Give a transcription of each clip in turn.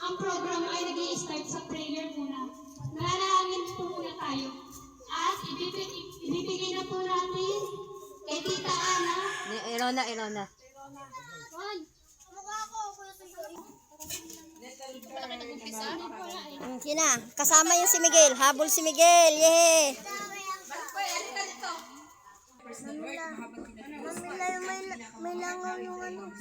ang program ay nag-i-start sa prayer muna. Nananalangin po muna tayo. At ibibigay na po natin kay Tita Ana. Irona. Juan. Sina, kasama yung si Miguel. Habol si Miguel. Yehe. May langaw yung ano.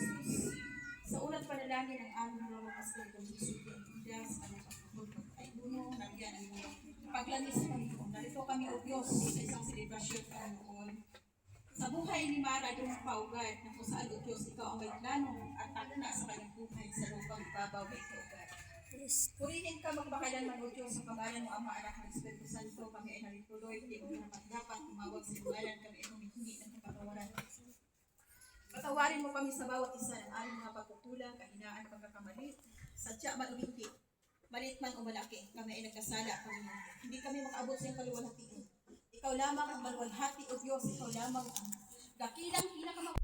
Sa unang panalangin ng aming mga pastoritong Jesucristo, sa kanyang pagpapulpot ay buno, nagyan ang iyong paglanis ng Panginoon. Narito kami, O Diyos, sa isang selebrasyon Panginoon. Sa buhay ni Mara, yung paugat na kung saan, O Diyos, ikaw ang may plano at takna sa kanyang buhay sa lupang babaw na paugat. Purihin ka magpakailanman, O Diyos, sa pangalan mo, Ama, Anak, ng Espiritu Santo, kami ay narituloy, hindi mo naman dapat tumawag sa pangalan, kami ay humingi ng kapatawaran. Patawarin mo kami sa bawat isa ng aming mga pagkukulang, kahinaan at pagkakamali. Sadya man o hindi, malit man o malaki, kami ay nagkasala, Panginoon. Hindi kami makaabot sa iyong kaluwalhatiin. Ikaw lamang ang maluwalhati, O Diyos, ikaw lamang ang dakilang pinakamag...